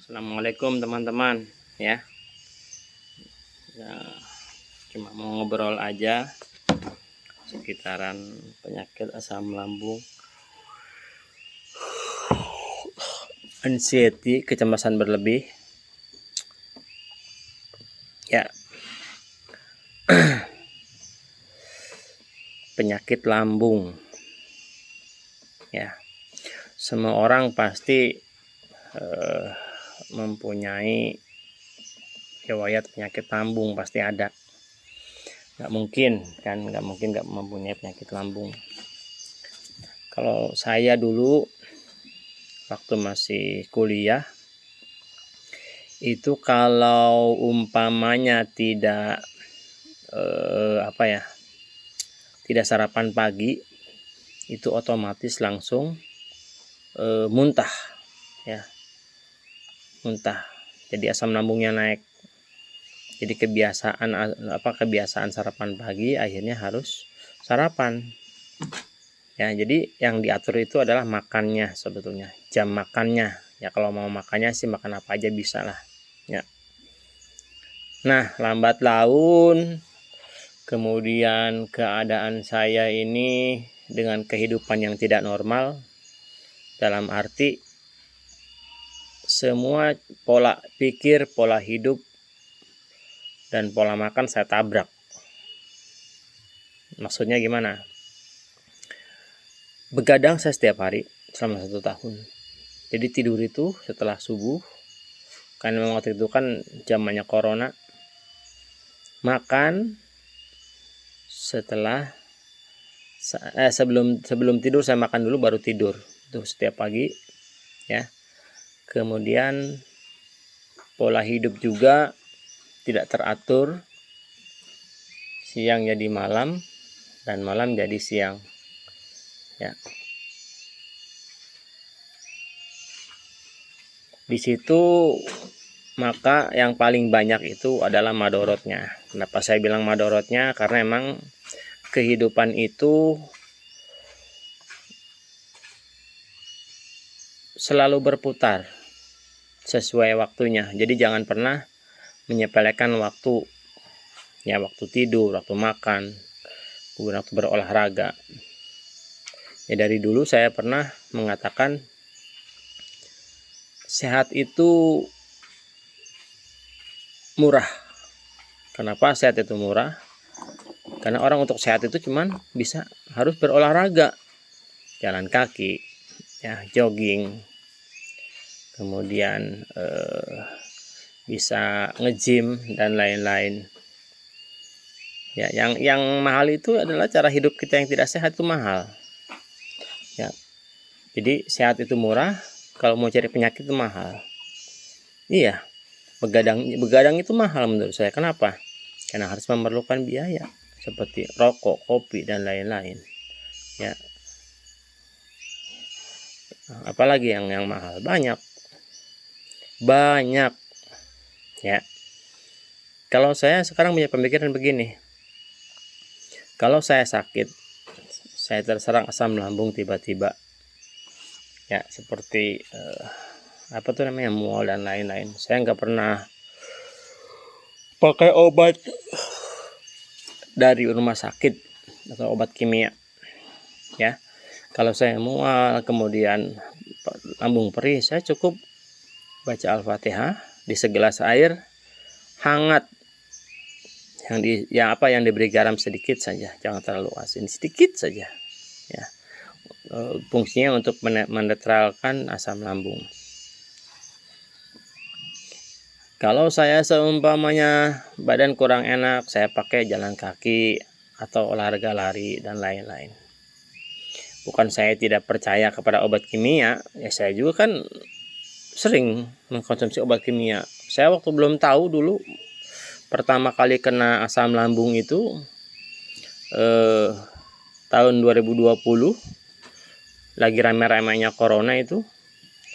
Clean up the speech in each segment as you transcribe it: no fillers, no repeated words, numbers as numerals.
Assalamualaikum teman-teman ya. Nah, cuma mau ngobrol aja sekitaran penyakit asam lambung, anxiety, kecemasan berlebih ya. Penyakit lambung ya, semua orang pasti mempunyai riwayat penyakit lambung, pasti ada. Nggak mungkin nggak mempunyai penyakit lambung. Kalau saya dulu waktu masih kuliah itu, kalau umpamanya tidak tidak sarapan pagi, itu otomatis langsung muntah ya, muntah. Jadi asam lambungnya naik. Jadi kebiasaan sarapan pagi, akhirnya harus sarapan ya. Jadi yang diatur itu adalah makannya, sebetulnya jam makannya ya. Kalau mau makannya sih makan apa aja bisa lah ya. Nah, lambat laun kemudian keadaan saya ini dengan kehidupan yang tidak normal, dalam arti semua pola pikir, pola hidup, dan pola makan saya tabrak. Maksudnya gimana? Begadang saya setiap hari selama 1 tahun. Jadi tidur itu setelah subuh, karena memang waktu itu kan zamannya corona. Makan setelah sebelum tidur saya makan dulu, baru tidur. Itu setiap pagi ya. Kemudian pola hidup juga tidak teratur. Siang jadi malam dan malam jadi siang ya. Di situ maka yang paling banyak itu adalah madorotnya. Kenapa saya bilang madorotnya? Karena emang kehidupan itu selalu berputar sesuai waktunya. Jadi jangan pernah menyepelekan waktu ya, waktu tidur, waktu makan, kemudian waktu berolahraga ya. Dari dulu saya pernah mengatakan sehat itu murah. Kenapa sehat itu murah? Karena orang untuk sehat itu cuman harus berolahraga, jalan kaki ya, jogging, kemudian bisa nge-gym dan lain-lain ya. Yang mahal itu adalah cara hidup kita yang tidak sehat, itu mahal ya. Jadi sehat itu murah, kalau mau cari penyakit itu mahal. Iya, begadang itu mahal menurut saya. Kenapa? Karena harus memerlukan biaya seperti rokok, kopi, dan lain-lain ya. Apalagi yang mahal, banyak ya. Kalau saya sekarang punya pemikiran begini, kalau saya sakit, saya terserang asam lambung tiba-tiba ya, seperti mual dan lain-lain, saya nggak pernah pakai obat dari rumah sakit atau obat kimia ya. Kalau saya mual kemudian lambung perih, saya cukup baca Al-Fatihah di segelas air hangat yang diberi garam sedikit saja, jangan terlalu asin, sedikit saja ya. Fungsinya untuk menetralkan asam lambung. Kalau saya seumpamanya badan kurang enak, saya pakai jalan kaki atau olahraga lari dan lain-lain. Bukan saya tidak percaya kepada obat kimia ya, saya juga kan sering mengkonsumsi obat kimia. Saya waktu belum tahu dulu pertama kali kena asam lambung itu tahun 2020, lagi rame-ramenya corona itu,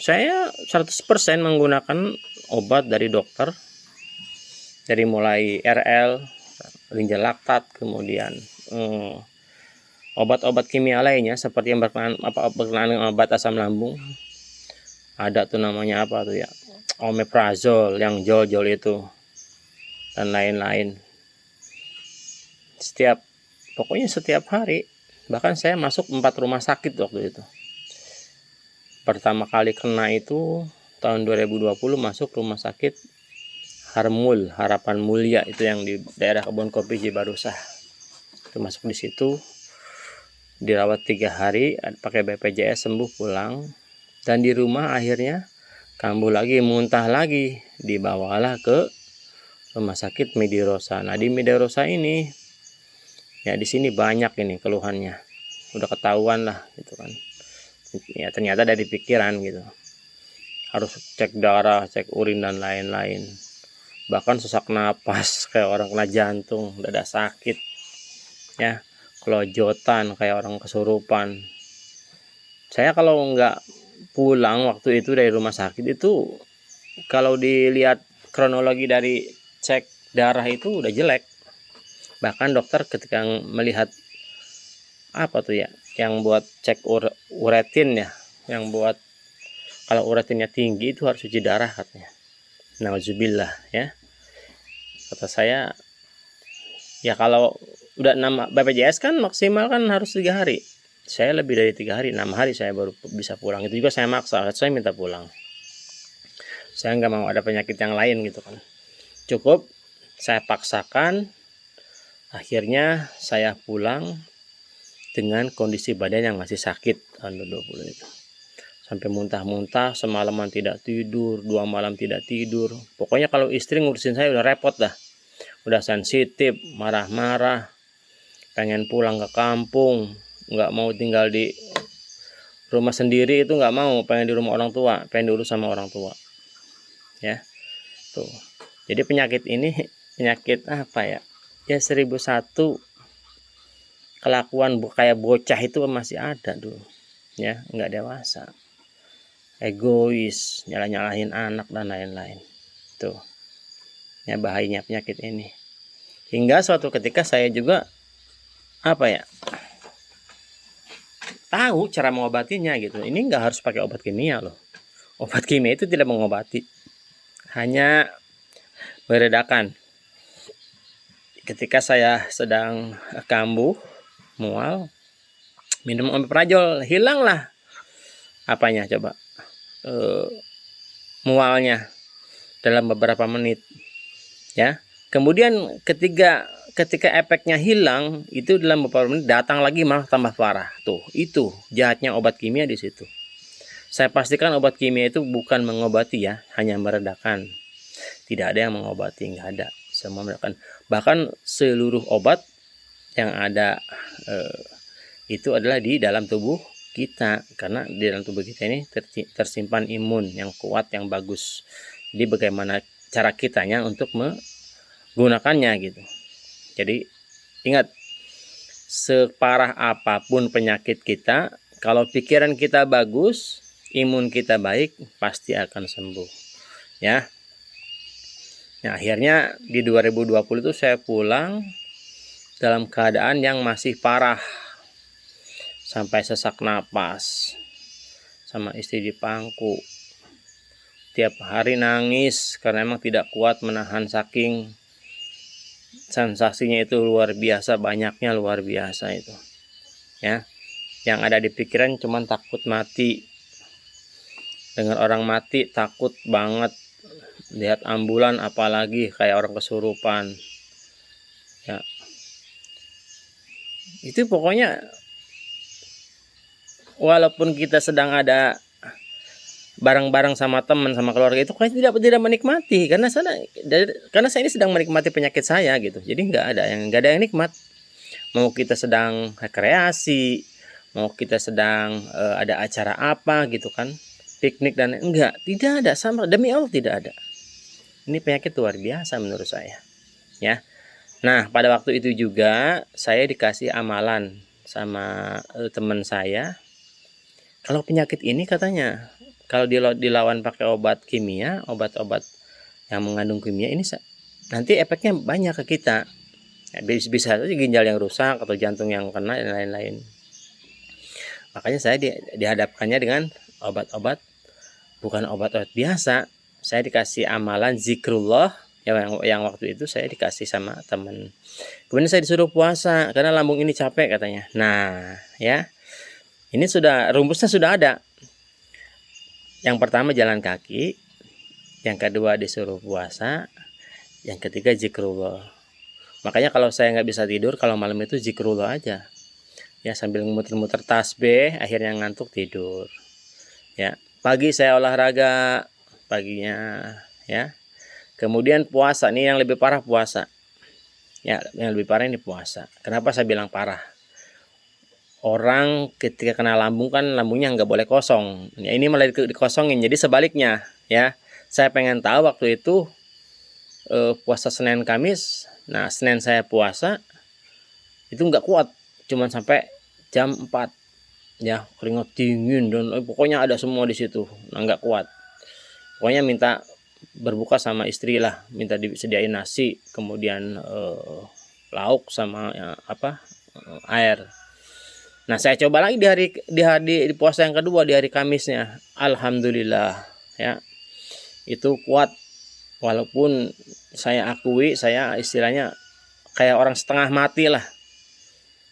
saya 100% menggunakan obat dari dokter, dari mulai RL, ginjal laktat, kemudian obat-obat kimia lainnya seperti yang berkenaan dengan obat asam lambung. Ada tuh namanya apa tuh ya, omeprazol yang jol-jol itu dan lain-lain. Pokoknya setiap hari. Bahkan saya masuk 4 rumah sakit waktu itu. Pertama kali kena itu tahun 2020 masuk rumah sakit Harmul, Harapan Mulia, itu yang di daerah Kebon Kopi Cibarusah. Itu masuk di situ, dirawat 3 hari, pakai BPJS, sembuh pulang. Dan di rumah akhirnya kambuh lagi, muntah lagi, dibawalah ke rumah sakit Medirosa. Nah di Medirosa ini, ya di sini banyak ini keluhannya, udah ketahuan lah gitu kan. Ya ternyata dari pikiran gitu, harus cek darah, cek urin dan lain-lain. Bahkan sesak napas kayak orang kena jantung, dada sakit, ya, kelojotan kayak orang kesurupan. Saya kalau nggak pulang waktu itu dari rumah sakit itu, kalau dilihat kronologi dari cek darah itu udah jelek. Bahkan dokter ketika melihat apa tuh ya, yang buat cek uretin ya, yang buat kalau uretinnya tinggi itu harus cuci darah katanya. Nauzubillah ya. Kata saya, ya kalau udah 6 BPJS kan maksimal kan harus 3 hari. Saya lebih dari 3 hari, 6 hari saya baru bisa pulang. Itu juga saya maksa, saya minta pulang. Saya nggak mau ada penyakit yang lain gitu kan. Cukup saya paksakan, akhirnya saya pulang dengan kondisi badan yang masih sakit tahun 2020 itu. Sampai muntah-muntah, semalaman tidak tidur, 2 malam tidak tidur. Pokoknya kalau istri ngurusin saya udah repot dah. Udah sensitif, marah-marah, pengen pulang ke kampung, nggak mau tinggal di rumah sendiri, itu nggak mau, pengen di rumah orang tua, pengen diurus sama orang tua. Ya, tuh. Jadi penyakit ini penyakit apa ya? Ya 1001 kelakuan kayak bocah itu masih ada dulu. Ya, nggak dewasa. Egois, nyalah-nyalahin anak dan lain-lain. Tuh. Ya bahayanya penyakit ini. Hingga suatu ketika saya juga apa ya, tahu cara mengobatinya gitu. Ini nggak harus pakai obat kimia loh. Obat kimia itu tidak mengobati, hanya meredakan. Ketika saya sedang kambuh, mual, minum omeprazol, hilanglah apanya coba, mualnya dalam beberapa menit ya. Kemudian ketika efeknya hilang, itu dalam beberapa menit datang lagi malah tambah parah. Tuh, itu jahatnya obat kimia di situ. Saya pastikan obat kimia itu bukan mengobati ya, hanya meredakan. Tidak ada yang mengobati, nggak ada. Semua meredakan. Bahkan seluruh obat yang ada itu adalah di dalam tubuh kita, karena di dalam tubuh kita ini tersimpan imun yang kuat, yang bagus. Jadi bagaimana cara kitanya untuk menggunakannya gitu. Jadi ingat, separah apapun penyakit kita, kalau pikiran kita bagus, imun kita baik, pasti akan sembuh ya. Nah akhirnya di 2020 itu saya pulang dalam keadaan yang masih parah, sampai sesak napas, sama istri di pangku, tiap hari nangis karena emang tidak kuat menahan, saking sensasinya itu luar biasa, banyaknya luar biasa itu ya. Yang ada di pikiran cuman takut mati, dengar orang mati takut banget, lihat ambulan apalagi kayak orang kesurupan ya. Itu pokoknya walaupun kita sedang ada bareng-bareng sama teman, sama keluarga, itu kayak tidak menikmati, karena saya ini sedang menikmati penyakit saya gitu. Jadi nggak ada yang nikmat. Mau kita sedang rekreasi, mau kita sedang ada acara apa gitu kan, piknik dan tidak ada, sama demi Allah tidak ada. Ini penyakit luar biasa menurut saya ya. Nah pada waktu itu juga saya dikasih amalan sama teman saya, kalau penyakit ini katanya kalau dilawan pakai obat kimia, obat-obat yang mengandung kimia ini nanti efeknya banyak ke kita. Bisa saja ginjal yang rusak atau jantung yang kena dan lain-lain. Makanya saya dihadapkannya dengan obat-obat, bukan obat-obat biasa, saya dikasih amalan zikrullah yang waktu itu saya dikasih sama temen. Kemudian saya disuruh puasa karena lambung ini capek katanya. Nah, ya. Ini sudah rumusnya sudah ada. Yang pertama jalan kaki, yang kedua disuruh puasa, yang ketiga zikrullah. Makanya kalau saya nggak bisa tidur, kalau malam itu zikrullah aja. Ya, sambil muter-muter tasbih, akhirnya ngantuk tidur. Ya, pagi saya olahraga paginya, ya. Kemudian puasa, nih yang lebih parah puasa. Ya, yang lebih parah ini puasa. Kenapa saya bilang parah? Orang ketika kena lambung kan lambungnya nggak boleh kosong. Ya, ini malah dikosongin. Jadi sebaliknya, ya. Saya pengen tahu waktu itu puasa Senin Kamis. Nah, Senin saya puasa itu nggak kuat, cuman sampai jam 4. Ya, keringat dingin dan pokoknya ada semua di situ. Nah, nggak kuat. Pokoknya minta berbuka sama istri lah, minta disediain nasi, kemudian lauk sama air. Nah, saya coba lagi di puasa yang kedua, di hari Kamisnya. Alhamdulillah, ya. Itu kuat. Walaupun saya akui saya istilahnya kayak orang setengah mati lah.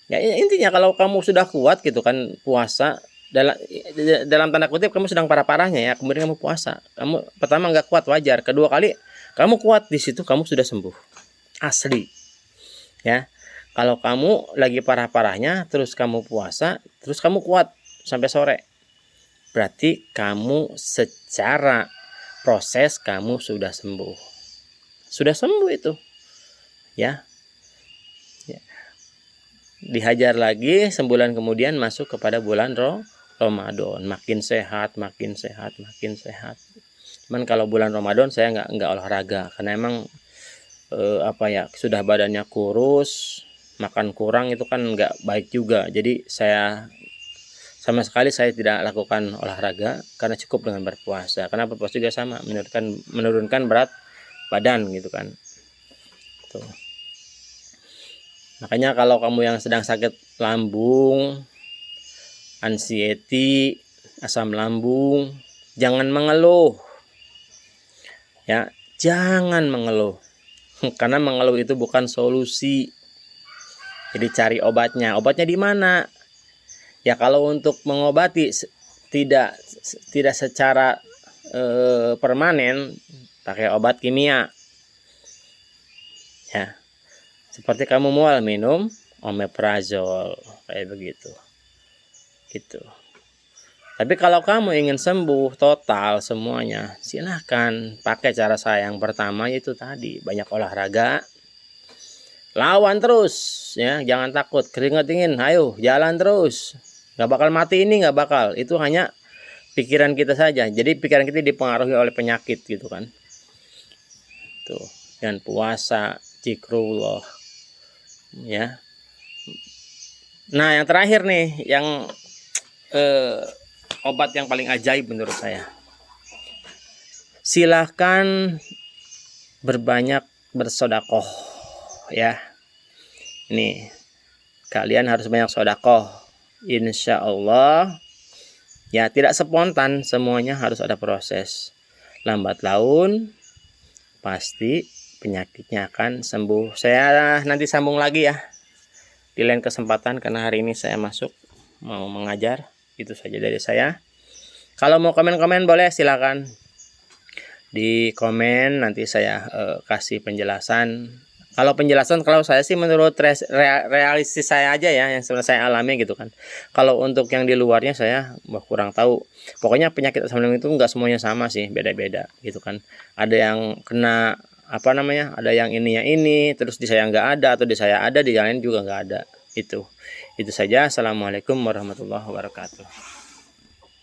Ya, intinya kalau kamu sudah kuat gitu kan puasa, dalam tanda kutip kamu sedang parah-parahnya ya, kemudian kamu puasa. Kamu pertama nggak kuat wajar, kedua kali kamu kuat, di situ kamu sudah sembuh. Asli. Ya. Kalau kamu lagi parah-parahnya, terus kamu puasa, terus kamu kuat sampai sore, berarti kamu secara proses kamu sudah sembuh. Sudah sembuh itu. Ya. Dihajar lagi, sebulan kemudian masuk kepada bulan Ramadan. Makin sehat, makin sehat, makin sehat. Cuman kalau bulan Ramadan saya nggak olahraga, karena emang sudah badannya kurus, makan kurang itu kan nggak baik juga. Jadi saya sama sekali saya tidak lakukan olahraga karena cukup dengan berpuasa. Karena berpuasa juga sama menurunkan berat badan gitu kan. Tuh. Makanya kalau kamu yang sedang sakit lambung, anxiety, asam lambung, jangan mengeluh. Ya, jangan mengeluh. Karena mengeluh itu bukan solusi. Jadi cari obatnya. Obatnya di mana? Ya kalau untuk mengobati tidak secara permanen, pakai obat kimia. Ya. Seperti kamu mual minum omeprazol kayak begitu. Gitu. Tapi kalau kamu ingin sembuh total semuanya, silahkan pakai cara saya yang pertama, yaitu tadi banyak olahraga. Lawan terus ya, jangan takut, keringat dingin, ayo jalan terus. Nggak bakal mati ini, nggak bakal. Itu hanya pikiran kita saja. Jadi pikiran kita dipengaruhi oleh penyakit gitu kan. Tuh, dan puasa, zikrullah. Ya. Nah, yang terakhir nih, yang obat yang paling ajaib menurut saya. Silahkan berbanyak bersodakoh ya. Ini kalian harus banyak sodakoh. Insya Allah ya, tidak spontan, semuanya harus ada proses. Lambat laun pasti penyakitnya akan sembuh. Saya nanti sambung lagi ya di lain kesempatan, karena hari ini saya mau mengajar. Itu saja dari saya. Kalau mau komen-komen boleh, silakan di komen, nanti saya kasih penjelasan. Kalau saya sih menurut realistis saya aja ya, yang sebenarnya saya alami gitu kan. Kalau untuk yang di luarnya saya kurang tahu. Pokoknya penyakit asam lambung itu nggak semuanya sama sih, beda-beda gitu kan. Ada yang kena ada yang ininya ini, terus di saya nggak ada, atau di saya ada, di yang lain juga nggak ada. Itu saja. Assalamualaikum warahmatullahi wabarakatuh.